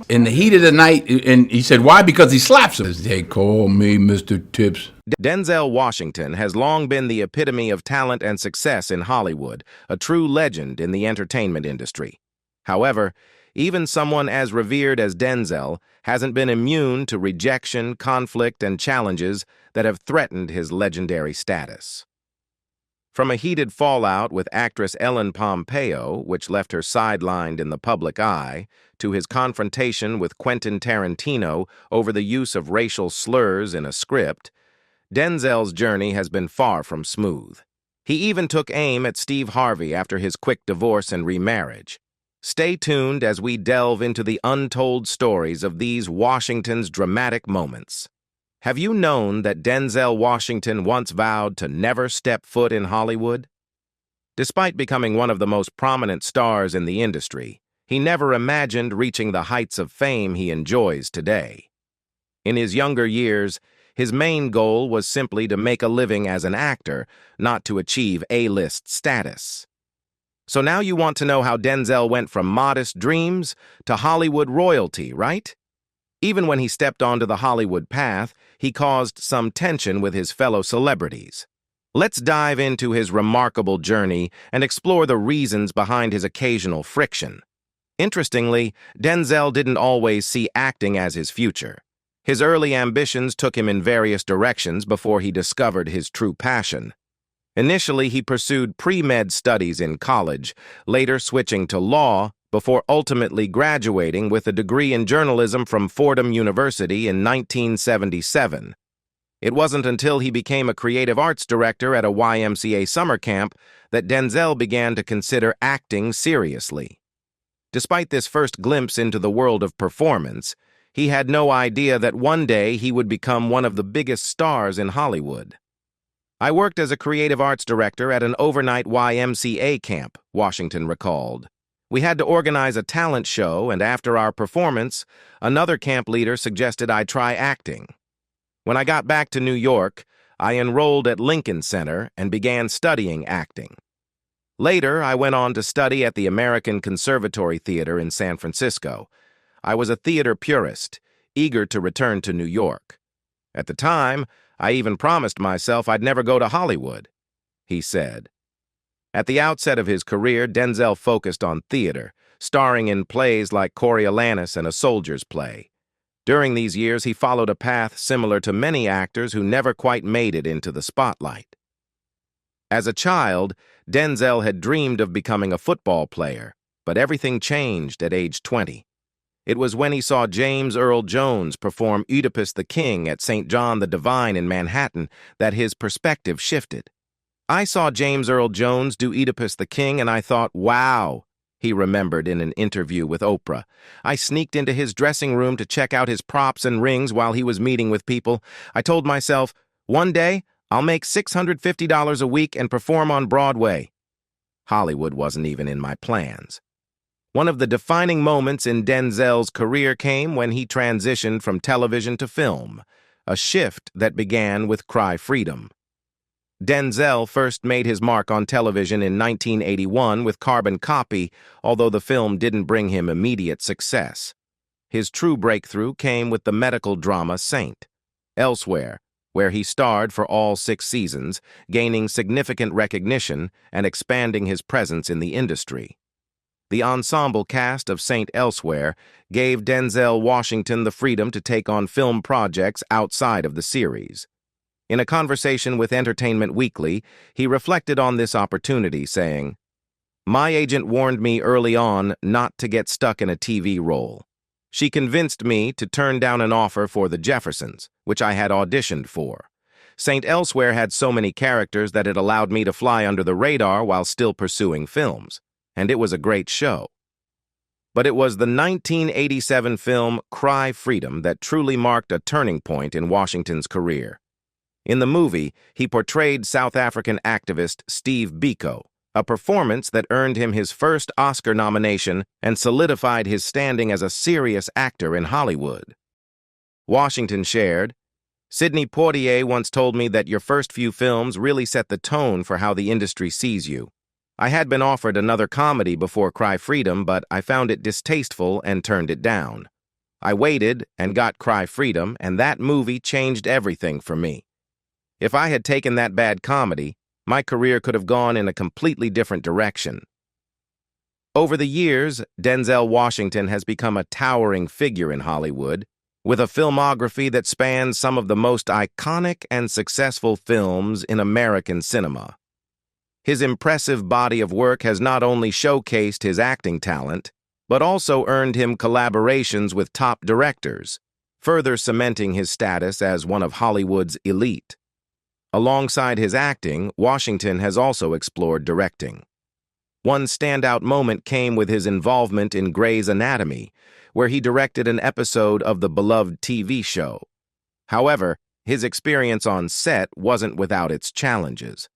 in the heat of the night, and he said, why? Because he slaps him. They call me Mr. Tips. Denzel Washington has long been the epitome of talent and success in Hollywood, a true legend in the entertainment industry. However, even someone as revered as Denzel hasn't been immune to rejection, conflict, and challenges that have threatened his legendary status. From a heated fallout with actress Ellen Pompeo, which left her sidelined in the public eye, to his confrontation with Quentin Tarantino over the use of racial slurs in a script, Denzel's journey has been far from smooth. He even took aim at Steve Harvey after his quick divorce and remarriage. Stay tuned as we delve into the untold stories of these Washington's dramatic moments. Have you known that Denzel Washington once vowed to never step foot in Hollywood? Despite becoming one of the most prominent stars in the industry, he never imagined reaching the heights of fame he enjoys today. In his younger years, his main goal was simply to make a living as an actor, not to achieve A-list status. So now you want to know how Denzel went from modest dreams to Hollywood royalty, right? Even when he stepped onto the Hollywood path, he caused some tension with his fellow celebrities. Let's dive into his remarkable journey and explore the reasons behind his occasional friction. Interestingly, Denzel didn't always see acting as his future. His early ambitions took him in various directions before he discovered his true passion. Initially, he pursued pre-med studies in college, later switching to law, before ultimately graduating with a degree in journalism from Fordham University in 1977. It wasn't until he became a creative arts director at a YMCA summer camp that Denzel began to consider acting seriously. Despite this first glimpse into the world of performance, he had no idea that one day he would become one of the biggest stars in Hollywood. I worked as a creative arts director at an overnight YMCA camp, Washington recalled. We had to organize a talent show, and after our performance, another camp leader suggested I try acting. When I got back to New York, I enrolled at Lincoln Center and began studying acting. Later, I went on to study at the American Conservatory Theater in San Francisco. I was a theater purist, eager to return to New York. At the time, I even promised myself I'd never go to Hollywood, he said. At the outset of his career, Denzel focused on theater, starring in plays like Coriolanus and A Soldier's Play. During these years, he followed a path similar to many actors who never quite made it into the spotlight. As a child, Denzel had dreamed of becoming a football player, but everything changed at age 20. It was when he saw James Earl Jones perform Oedipus the King at St. John the Divine in Manhattan that his perspective shifted. I saw James Earl Jones do Oedipus the King and I thought, wow, he remembered in an interview with Oprah. I sneaked into his dressing room to check out his props and rings while he was meeting with people. I told myself, one day I'll make $650 a week and perform on Broadway. Hollywood wasn't even in my plans. One of the defining moments in Denzel's career came when he transitioned from television to film, a shift that began with Cry Freedom. Denzel first made his mark on television in 1981 with Carbon Copy, although the film didn't bring him immediate success. His true breakthrough came with the medical drama Saint. Elsewhere, where he starred for all 6 seasons, gaining significant recognition and expanding his presence in the industry. The ensemble cast of Saint Elsewhere gave Denzel Washington the freedom to take on film projects outside of the series. In a conversation with Entertainment Weekly, he reflected on this opportunity, saying, "My agent warned me early on not to get stuck in a TV role. She convinced me to turn down an offer for The Jeffersons, which I had auditioned for. Saint Elsewhere had so many characters that it allowed me to fly under the radar while still pursuing films, and it was a great show." But it was the 1987 film Cry Freedom that truly marked a turning point in Washington's career. In the movie, he portrayed South African activist Steve Biko, a performance that earned him his first Oscar nomination and solidified his standing as a serious actor in Hollywood. Washington shared, "Sidney Poitier once told me that your first few films really set the tone for how the industry sees you. I had been offered another comedy before Cry Freedom, but I found it distasteful and turned it down. I waited and got Cry Freedom, and that movie changed everything for me. If I had taken that bad comedy, my career could have gone in a completely different direction. Over the years, Denzel Washington has become a towering figure in Hollywood, with a filmography that spans some of the most iconic and successful films in American cinema. His impressive body of work has not only showcased his acting talent, but also earned him collaborations with top directors, further cementing his status as one of Hollywood's elite. Alongside his acting, Washington has also explored directing. One standout moment came with his involvement in Grey's Anatomy, where he directed an episode of the beloved TV show. However, his experience on set wasn't without its challenges.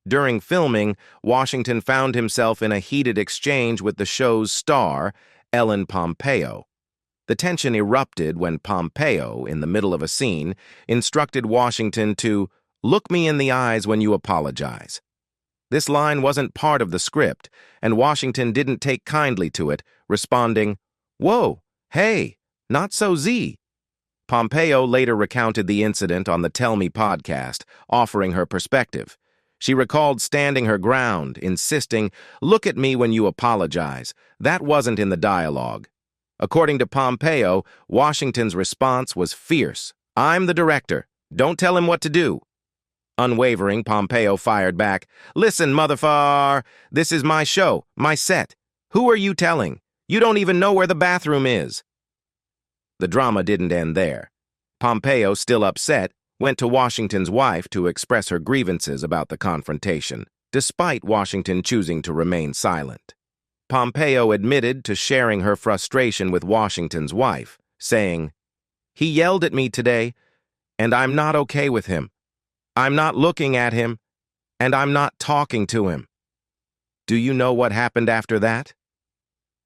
During filming, Washington found himself in a heated exchange with the show's star, Ellen Pompeo. The tension erupted when Pompeo, in the middle of a scene, instructed Washington to "look me in the eyes when you apologize." This line wasn't part of the script, and Washington didn't take kindly to it, responding, "Whoa, hey, not so Z." Pompeo later recounted the incident on the Tell Me podcast, offering her perspective. She recalled standing her ground, insisting, "Look at me when you apologize. That wasn't in the dialogue." According to Pompeo, Washington's response was fierce. "I'm the director. Don't tell him what to do." Unwavering, Pompeo fired back, "Listen, motherfucker, this is my show, my set. Who are you telling? You don't even know where the bathroom is." The drama didn't end there. Pompeo, still upset, went to Washington's wife to express her grievances about the confrontation, despite Washington choosing to remain silent. Pompeo admitted to sharing her frustration with Washington's wife, saying, "He yelled at me today, and I'm not okay with him. I'm not looking at him, and I'm not talking to him." Do you know what happened after that?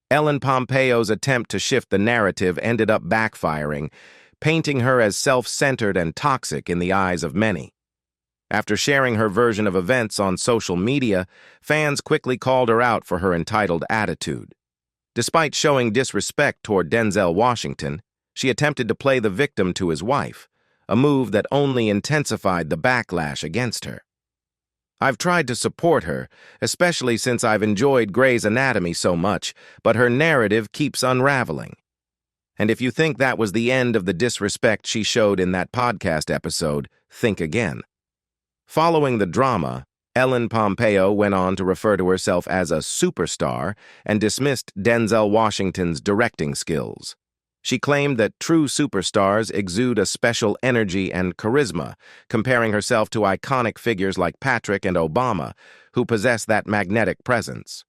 Ellen Pompeo's attempt to shift the narrative ended up backfiring, painting her as self-centered and toxic in the eyes of many. After sharing her version of events on social media, fans quickly called her out for her entitled attitude. Despite showing disrespect toward Denzel Washington, she attempted to play the victim to his wife, a move that only intensified the backlash against her. I've tried to support her, especially since I've enjoyed Grey's Anatomy so much, but her narrative keeps unraveling. And if you think that was the end of the disrespect she showed in that podcast episode, think again. Following the drama, Ellen Pompeo went on to refer to herself as a superstar and dismissed Denzel Washington's directing skills. She claimed that true superstars exude a special energy and charisma, comparing herself to iconic figures like Patrick and Obama, who possess that magnetic presence.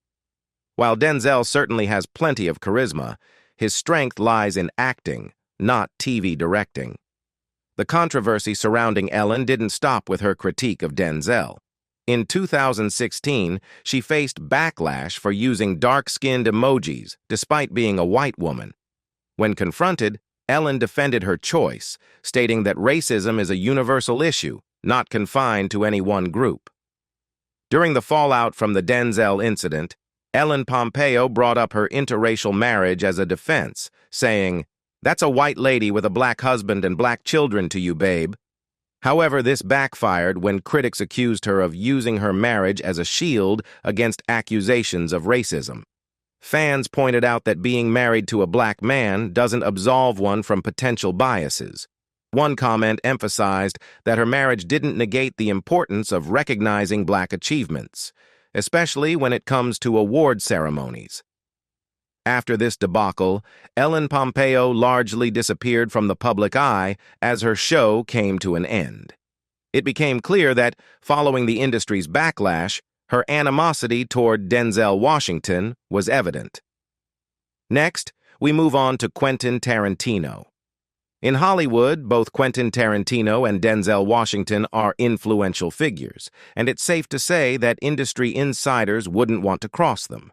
While Denzel certainly has plenty of charisma, his strength lies in acting, not TV directing. The controversy surrounding Ellen didn't stop with her critique of Denzel. In 2016, she faced backlash for using dark-skinned emojis despite being a white woman. When confronted, Ellen defended her choice, stating that racism is a universal issue, not confined to any one group. During the fallout from the Denzel incident, Ellen Pompeo brought up her interracial marriage as a defense, saying, "That's a white lady with a black husband and black children to you, babe." However, this backfired when critics accused her of using her marriage as a shield against accusations of racism. Fans pointed out that being married to a black man doesn't absolve one from potential biases. One comment emphasized that her marriage didn't negate the importance of recognizing black achievements, especially when it comes to award ceremonies. After this debacle, Ellen Pompeo largely disappeared from the public eye as her show came to an end. It became clear that, following the industry's backlash, her animosity toward Denzel Washington was evident. Next, we move on to Quentin Tarantino. In Hollywood, both Quentin Tarantino and Denzel Washington are influential figures, and it's safe to say that industry insiders wouldn't want to cross them.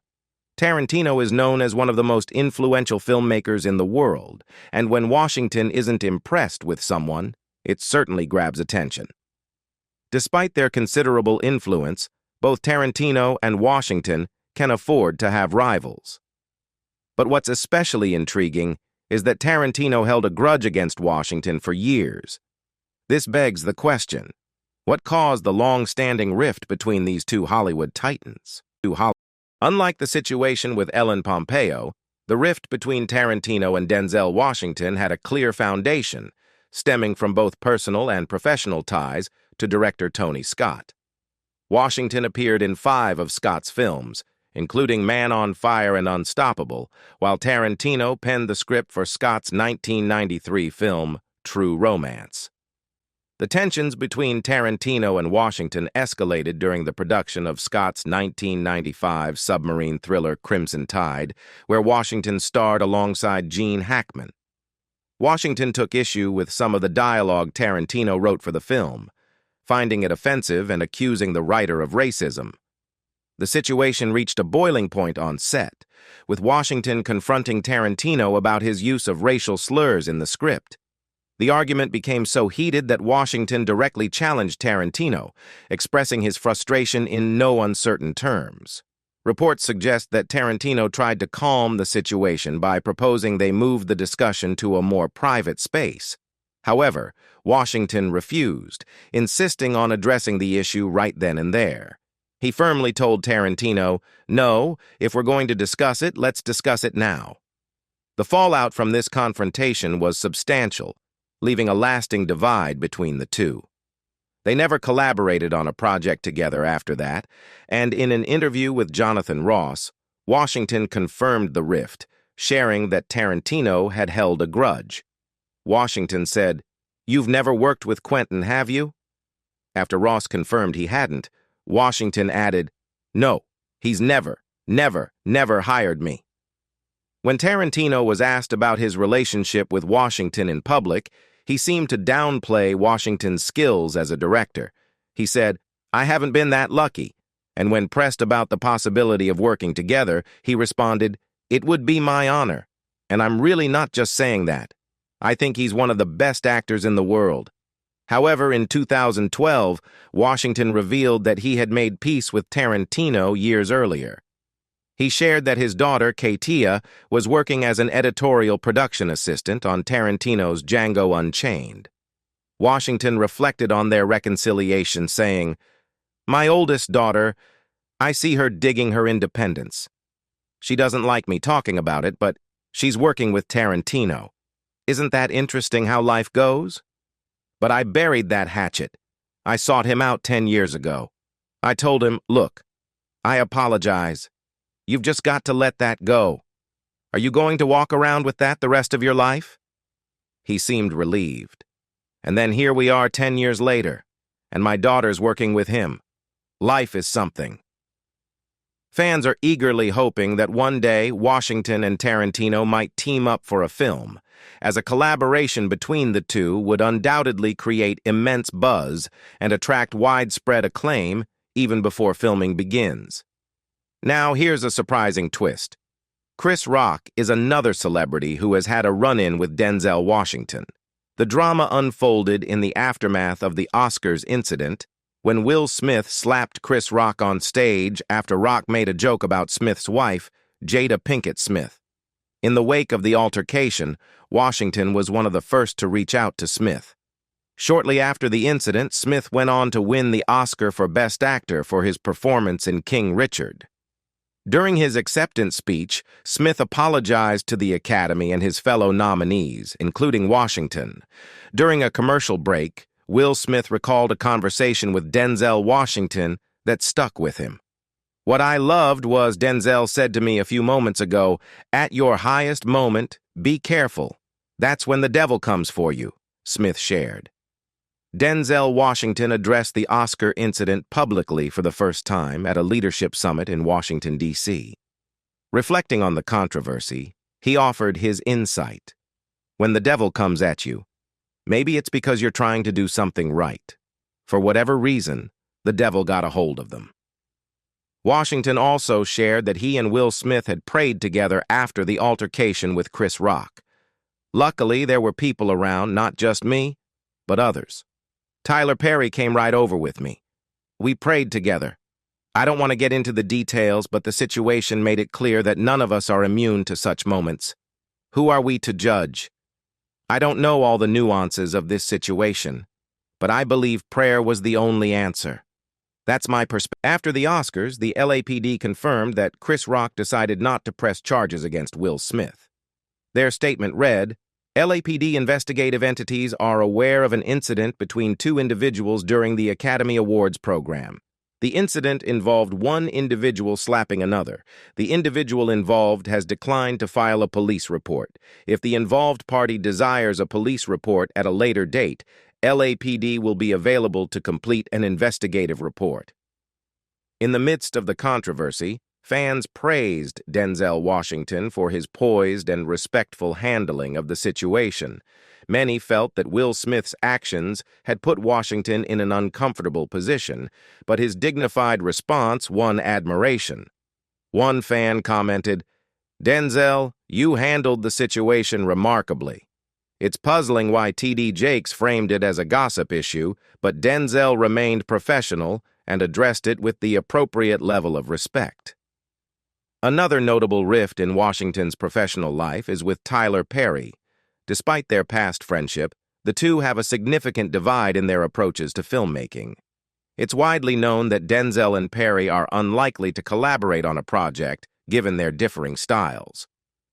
Tarantino is known as one of the most influential filmmakers in the world, and when Washington isn't impressed with someone, it certainly grabs attention. Despite their considerable influence, both Tarantino and Washington can afford to have rivals. But what's especially intriguing is that Tarantino held a grudge against Washington for years. This begs the question, what caused the long-standing rift between these two Hollywood titans? Unlike the situation with Ellen Pompeo, the rift between Tarantino and Denzel Washington had a clear foundation, stemming from both personal and professional ties to director Tony Scott. Washington appeared in 5 of Scott's films, including Man on Fire and Unstoppable, while Tarantino penned the script for Scott's 1993 film, True Romance. The tensions between Tarantino and Washington escalated during the production of Scott's 1995 submarine thriller Crimson Tide, where Washington starred alongside Gene Hackman. Washington took issue with some of the dialogue Tarantino wrote for the film, finding it offensive and accusing the writer of racism. The situation reached a boiling point on set, with Washington confronting Tarantino about his use of racial slurs in the script. The argument became so heated that Washington directly challenged Tarantino, expressing his frustration in no uncertain terms. Reports suggest that Tarantino tried to calm the situation by proposing they move the discussion to a more private space. However, Washington refused, insisting on addressing the issue right then and there. He firmly told Tarantino, "No, if we're going to discuss it, let's discuss it now." The fallout from this confrontation was substantial, leaving a lasting divide between the two. They never collaborated on a project together after that, and in an interview with Jonathan Ross, Washington confirmed the rift, sharing that Tarantino had held a grudge. Washington said, "You've never worked with Quentin, have you?" After Ross confirmed he hadn't, Washington added, "No, he's never hired me." When Tarantino was asked about his relationship with Washington in public, he seemed to downplay Washington's skills as a director. He said, "I haven't been that lucky," and when pressed about the possibility of working together, he responded, "It would be my honor, and I'm really not just saying that. I think he's one of the best actors in the world." However, in 2012, Washington revealed that he had made peace with Tarantino years earlier. He shared that his daughter, Katia, was working as an editorial production assistant on Tarantino's Django Unchained. Washington reflected on their reconciliation, saying, "My oldest daughter, I see her digging her independence. She doesn't like me talking about it, but she's working with Tarantino. Isn't that interesting how life goes? But I buried that hatchet. I sought him out 10 years ago. I told him, look, I apologize. You've just got to let that go. Are you going to walk around with that the rest of your life?" He seemed relieved. And then here we are 10 years later, and my daughter's working with him. Life is something. Fans are eagerly hoping that one day Washington and Tarantino might team up for a film, as a collaboration between the two would undoubtedly create immense buzz and attract widespread acclaim even before filming begins. Now, here's a surprising twist. Chris Rock is another celebrity who has had a run-in with Denzel Washington. The drama unfolded in the aftermath of the Oscars incident when Will Smith slapped Chris Rock on stage after Rock made a joke about Smith's wife, Jada Pinkett Smith. In the wake of the altercation, Washington was one of the first to reach out to Smith. Shortly after the incident, Smith went on to win the Oscar for Best Actor for his performance in King Richard. During his acceptance speech, Smith apologized to the Academy and his fellow nominees, including Washington. During a commercial break, Will Smith recalled a conversation with Denzel Washington that stuck with him. "What I loved was Denzel said to me a few moments ago, 'At your highest moment, be careful. That's when the devil comes for you,'" Smith shared. Denzel Washington addressed the Oscar incident publicly for the first time at a leadership summit in Washington, D.C. Reflecting on the controversy, he offered his insight. When the devil comes at you, maybe it's because you're trying to do something right. For whatever reason, the devil got a hold of them. Washington also shared that he and Will Smith had prayed together after the altercation with Chris Rock. "Luckily, there were people around, not just me, but others. Tyler Perry came right over with me. We prayed together. I don't want to get into the details, but the situation made it clear that none of us are immune to such moments. Who are we to judge? I don't know all the nuances of this situation, but I believe prayer was the only answer. That's my perspective. After the Oscars, the LAPD confirmed that Chris Rock decided not to press charges against Will Smith. Their statement read, LAPD investigative entities are aware of an incident between two individuals during the Academy Awards program. The incident involved one individual slapping another. The individual involved has declined to file a police report. If the involved party desires a police report at a later date, LAPD will be available to complete an investigative report. In the midst of the controversy, fans praised Denzel Washington for his poised and respectful handling of the situation. Many felt that Will Smith's actions had put Washington in an uncomfortable position, but his dignified response won admiration. One fan commented, "Denzel, you handled the situation remarkably. It's puzzling why T.D. Jakes framed it as a gossip issue, but Denzel remained professional and addressed it with the appropriate level of respect." Another notable rift in Washington's professional life is with Tyler Perry. Despite their past friendship, the two have a significant divide in their approaches to filmmaking. It's widely known that Denzel and Perry are unlikely to collaborate on a project, given their differing styles.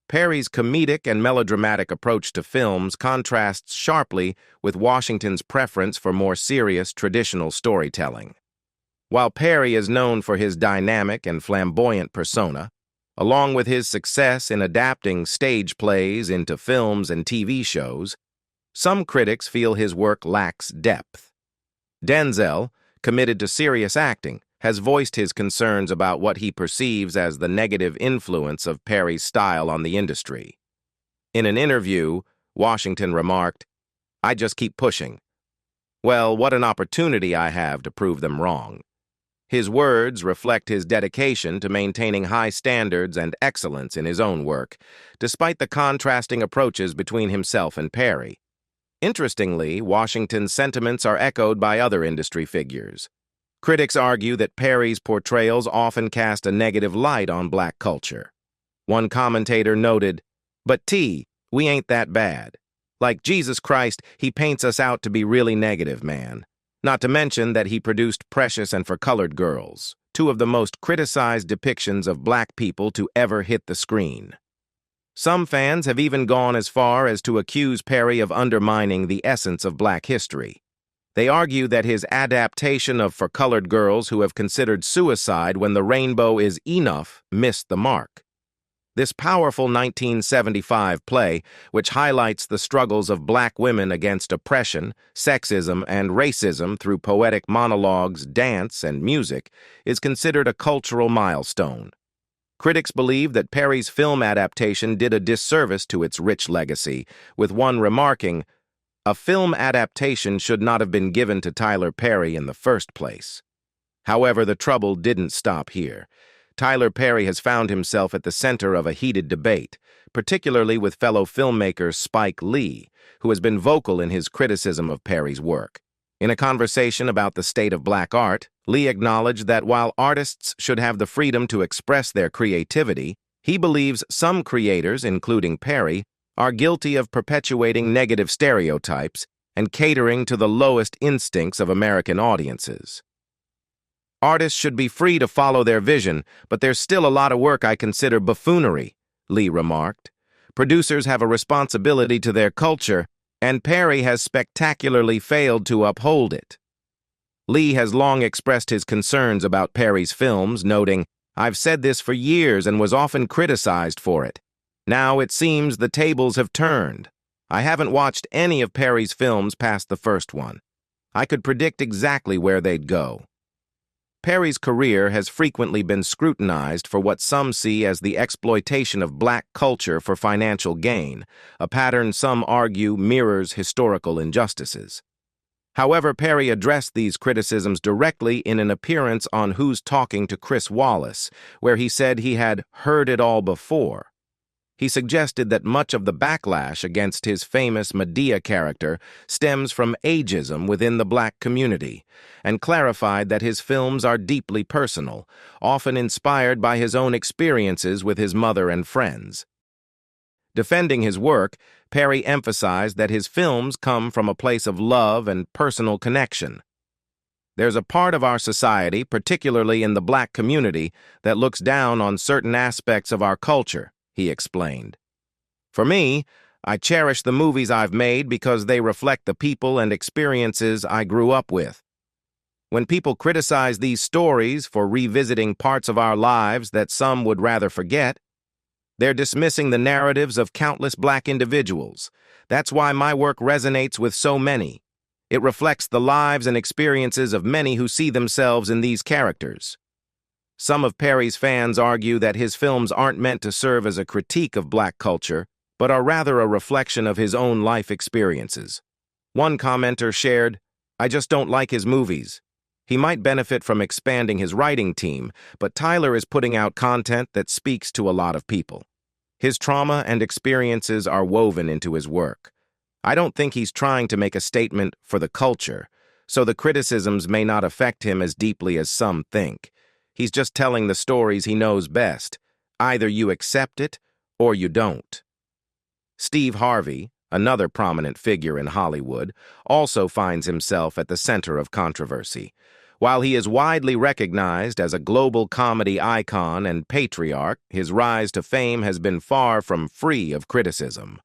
Perry's comedic and melodramatic approach to films contrasts sharply with Washington's preference for more serious, traditional storytelling. While Perry is known for his dynamic and flamboyant persona, along with his success in adapting stage plays into films and TV shows, some critics feel his work lacks depth. Denzel, committed to serious acting, has voiced his concerns about what he perceives as the negative influence of Perry's style on the industry. In an interview, Washington remarked, "I just keep pushing. Well, what an opportunity I have to prove them wrong." His words reflect his dedication to maintaining high standards and excellence in his own work, despite the contrasting approaches between himself and Perry. Interestingly, Washington's sentiments are echoed by other industry figures. Critics argue that Perry's portrayals often cast a negative light on black culture. One commentator noted, "But we ain't that bad. Like Jesus Christ, he paints us out to be really negative, man. Not to mention that he produced Precious and For Colored Girls, two of the most criticized depictions of black people to ever hit the screen." Some fans have even gone as far as to accuse Perry of undermining the essence of black history. They argue that his adaptation of For Colored Girls Who Have Considered Suicide When the Rainbow Is Enough missed the mark. This powerful 1975 play, which highlights the struggles of black women against oppression, sexism, and racism through poetic monologues, dance, and music, is considered a cultural milestone. Critics believe that Perry's film adaptation did a disservice to its rich legacy, with one remarking, "A film adaptation should not have been given to Tyler Perry in the first place." However, the trouble didn't stop here. Tyler Perry has found himself at the center of a heated debate, particularly with fellow filmmaker Spike Lee, who has been vocal in his criticism of Perry's work. In a conversation about the state of black art, Lee acknowledged that while artists should have the freedom to express their creativity, he believes some creators, including Perry, are guilty of perpetuating negative stereotypes and catering to the lowest instincts of American audiences. "Artists should be free to follow their vision, but there's still a lot of work I consider buffoonery," Lee remarked. "Producers have a responsibility to their culture, and Perry has spectacularly failed to uphold it." Lee has long expressed his concerns about Perry's films, noting, "I've said this for years and was often criticized for it. Now it seems the tables have turned. I haven't watched any of Perry's films past the first one. I could predict exactly where they'd go." Perry's career has frequently been scrutinized for what some see as the exploitation of black culture for financial gain, a pattern some argue mirrors historical injustices. However, Perry addressed these criticisms directly in an appearance on Who's Talking to Chris Wallace, where he said he had heard it all before. He suggested that much of the backlash against his famous Medea character stems from ageism within the black community, and clarified that his films are deeply personal, often inspired by his own experiences with his mother and friends. Defending his work, Perry emphasized that his films come from a place of love and personal connection. There's a part of our society, particularly in the black community, that looks down on certain aspects of our culture, he explained. For me, I cherish the movies I've made because they reflect the people and experiences I grew up with. When people criticize these stories for revisiting parts of our lives that some would rather forget, they're dismissing the narratives of countless black individuals. That's why my work resonates with so many. It reflects the lives and experiences of many who see themselves in these characters. Some of Perry's fans argue that his films aren't meant to serve as a critique of black culture, but are rather a reflection of his own life experiences. One commenter shared, "I just don't like his movies. He might benefit from expanding his writing team, but Tyler is putting out content that speaks to a lot of people. His trauma and experiences are woven into his work. I don't think he's trying to make a statement for the culture, so the criticisms may not affect him as deeply as some think. He's just telling the stories he knows best. Either you accept it or you don't." Steve Harvey, another prominent figure in Hollywood, also finds himself at the center of controversy. While he is widely recognized as a global comedy icon and patriarch, his rise to fame has been far from free of criticism.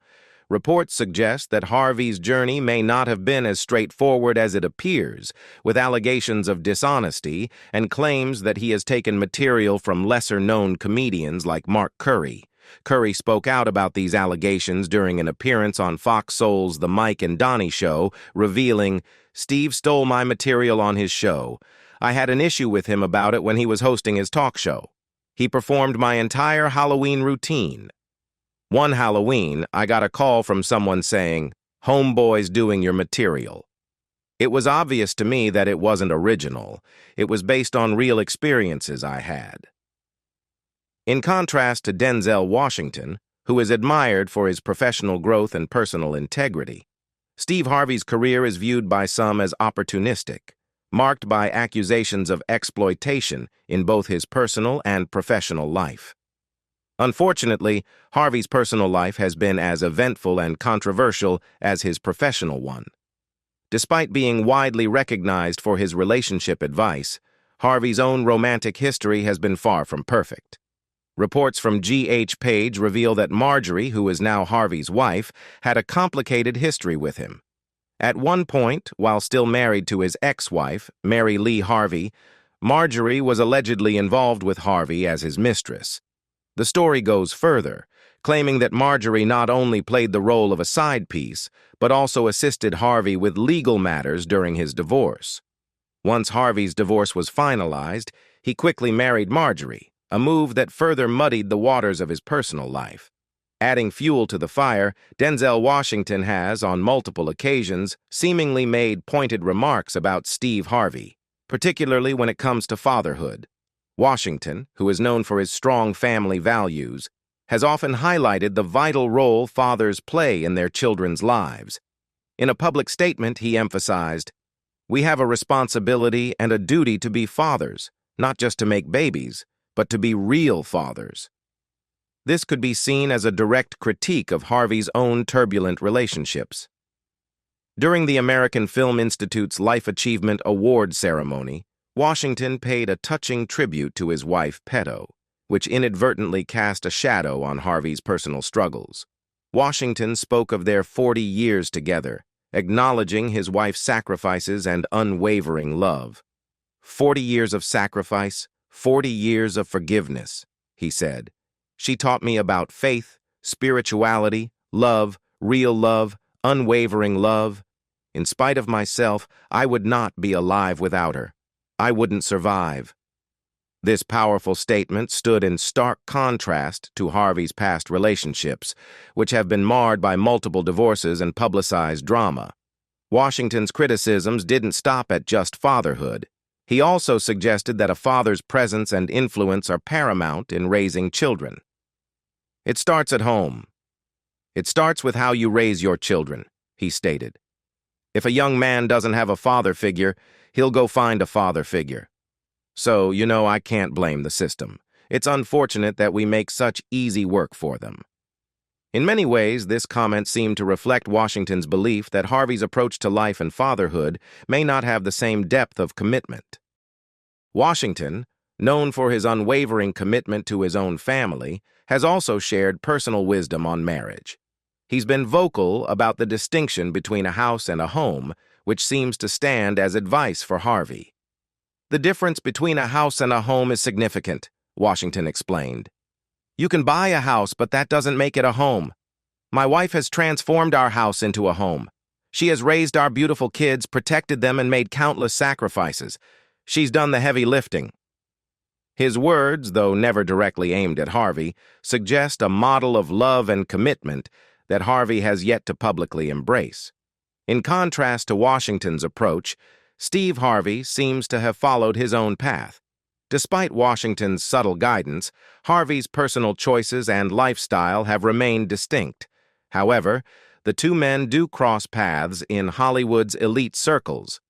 Reports suggest that Harvey's journey may not have been as straightforward as it appears, with allegations of dishonesty and claims that he has taken material from lesser-known comedians like Mark Curry. Curry spoke out about these allegations during an appearance on Fox Soul's The Mike and Donnie Show, revealing, "Steve stole my material on his show. I had an issue with him about it when he was hosting his talk show. He performed my entire Halloween routine. One Halloween, I got a call from someone saying, 'Homeboy's doing your material.' It was obvious to me that it wasn't original. It was based on real experiences I had." In contrast to Denzel Washington, who is admired for his professional growth and personal integrity, Steve Harvey's career is viewed by some as opportunistic, marked by accusations of exploitation in both his personal and professional life. Unfortunately, Harvey's personal life has been as eventful and controversial as his professional one. Despite being widely recognized for his relationship advice, Harvey's own romantic history has been far from perfect. Reports from G.H. Page reveal that Marjorie, who is now Harvey's wife, had a complicated history with him. At one point, while still married to his ex-wife, Mary Lee Harvey, Marjorie was allegedly involved with Harvey as his mistress. The story goes further, claiming that Marjorie not only played the role of a side piece, but also assisted Harvey with legal matters during his divorce. Once Harvey's divorce was finalized, he quickly married Marjorie, a move that further muddied the waters of his personal life. Adding fuel to the fire, Denzel Washington has, on multiple occasions, seemingly made pointed remarks about Steve Harvey, particularly when it comes to fatherhood. Washington, who is known for his strong family values, has often highlighted the vital role fathers play in their children's lives. In a public statement, he emphasized, "We have a responsibility and a duty to be fathers, not just to make babies, but to be real fathers." This could be seen as a direct critique of Harvey's own turbulent relationships. During the American Film Institute's Life Achievement Award ceremony, Washington paid a touching tribute to his wife, Peto, which inadvertently cast a shadow on Harvey's personal struggles. Washington spoke of their 40 years together, acknowledging his wife's sacrifices and unwavering love. 40 years of sacrifice, 40 years of forgiveness, he said. She taught me about faith, spirituality, love, real love, unwavering love. In spite of myself, I would not be alive without her. I wouldn't survive. This powerful statement stood in stark contrast to Harvey's past relationships, which have been marred by multiple divorces and publicized drama. Washington's criticisms didn't stop at just fatherhood. He also suggested that a father's presence and influence are paramount in raising children. "It starts at home. It starts with how you raise your children," he stated. "If a young man doesn't have a father figure, he'll go find a father figure. So, I can't blame the system. It's unfortunate that we make such easy work for them." In many ways, this comment seemed to reflect Washington's belief that Harvey's approach to life and fatherhood may not have the same depth of commitment. Washington, known for his unwavering commitment to his own family, has also shared personal wisdom on marriage. He's been vocal about the distinction between a house and a home, which seems to stand as advice for Harvey. "The difference between a house and a home is significant," Washington explained. "You can buy a house, but that doesn't make it a home. My wife has transformed our house into a home. She has raised our beautiful kids, protected them, and made countless sacrifices. She's done the heavy lifting." His words, though never directly aimed at Harvey, suggest a model of love and commitment that Harvey has yet to publicly embrace. In contrast to Washington's approach, Steve Harvey seems to have followed his own path. Despite Washington's subtle guidance, Harvey's personal choices and lifestyle have remained distinct. However, the two men do cross paths in Hollywood's elite circles.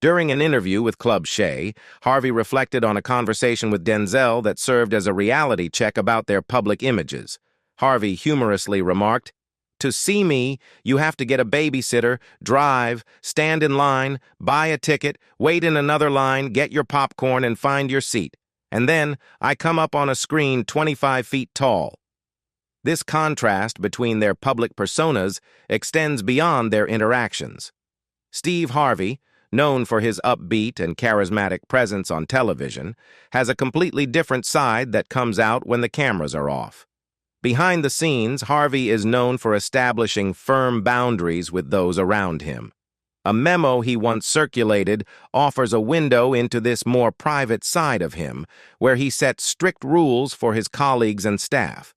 During an interview with Club Shay, Harvey reflected on a conversation with Denzel that served as a reality check about their public images. Harvey humorously remarked, "To see me, you have to get a babysitter, drive, stand in line, buy a ticket, wait in another line, get your popcorn, and find your seat. And then I come up on a screen 25 feet tall." This contrast between their public personas extends beyond their interactions. Steve Harvey, known for his upbeat and charismatic presence on television, has a completely different side that comes out when the cameras are off. Behind the scenes, Harvey is known for establishing firm boundaries with those around him. A memo he once circulated offers a window into this more private side of him, where he sets strict rules for his colleagues and staff.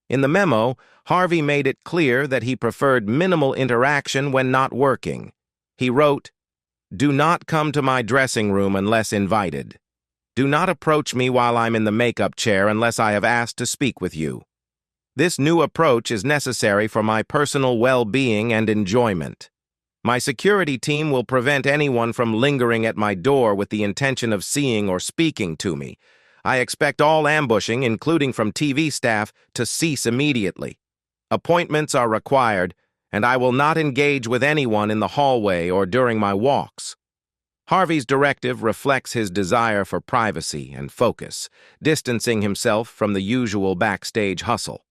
In the memo, Harvey made it clear that he preferred minimal interaction when not working. He wrote, "Do not come to my dressing room unless invited. Do not approach me while I'm in the makeup chair unless I have asked to speak with you. This new approach is necessary for my personal well-being and enjoyment. My security team will prevent anyone from lingering at my door with the intention of seeing or speaking to me. I expect all ambushing, including from TV staff, to cease immediately. Appointments are required, and I will not engage with anyone in the hallway or during my walks." Harvey's directive reflects his desire for privacy and focus, distancing himself from the usual backstage hustle.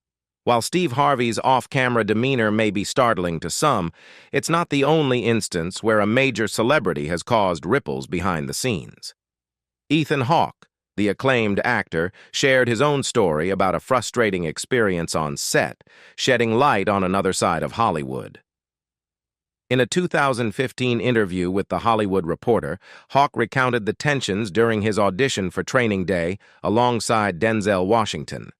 While Steve Harvey's off-camera demeanor may be startling to some, it's not the only instance where a major celebrity has caused ripples behind the scenes. Ethan Hawke, the acclaimed actor, shared his own story about a frustrating experience on set, shedding light on another side of Hollywood. In a 2015 interview with The Hollywood Reporter, Hawke recounted the tensions during his audition for Training Day alongside Denzel Washington.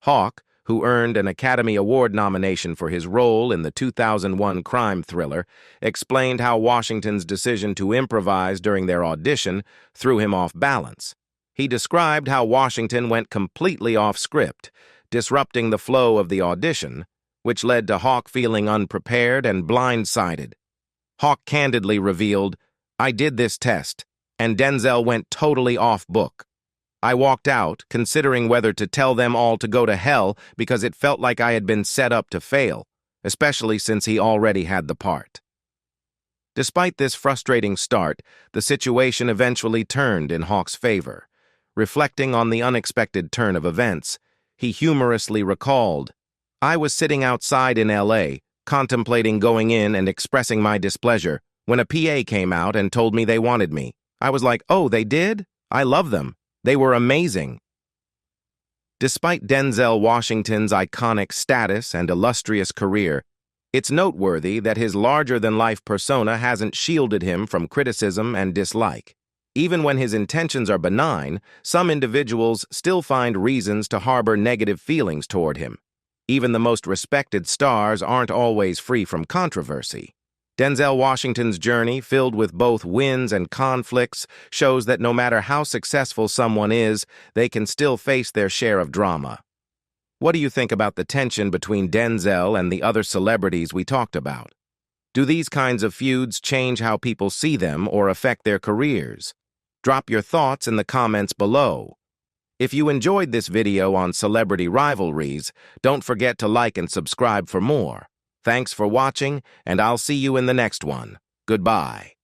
Hawke, who earned an Academy Award nomination for his role in the 2001 crime thriller, explained how Washington's decision to improvise during their audition threw him off balance. He described how Washington went completely off script, disrupting the flow of the audition, which led to Hawke feeling unprepared and blindsided. Hawke candidly revealed, "I did this test, and Denzel went totally off book. I walked out, considering whether to tell them all to go to hell because it felt like I had been set up to fail, especially since he already had the part." Despite this frustrating start, the situation eventually turned in Hawke's favor. Reflecting on the unexpected turn of events, he humorously recalled, "I was sitting outside in LA, contemplating going in and expressing my displeasure, when a PA came out and told me they wanted me. I was like, oh, they did? I love them. They were amazing." Despite Denzel Washington's iconic status and illustrious career, it's noteworthy that his larger-than-life persona hasn't shielded him from criticism and dislike. Even when his intentions are benign, some individuals still find reasons to harbor negative feelings toward him. Even the most respected stars aren't always free from controversy. Denzel Washington's journey, filled with both wins and conflicts, shows that no matter how successful someone is, they can still face their share of drama. What do you think about the tension between Denzel and the other celebrities we talked about? Do these kinds of feuds change how people see them or affect their careers? Drop your thoughts in the comments below. If you enjoyed this video on celebrity rivalries, don't forget to like and subscribe for more. Thanks for watching, and I'll see you in the next one. Goodbye.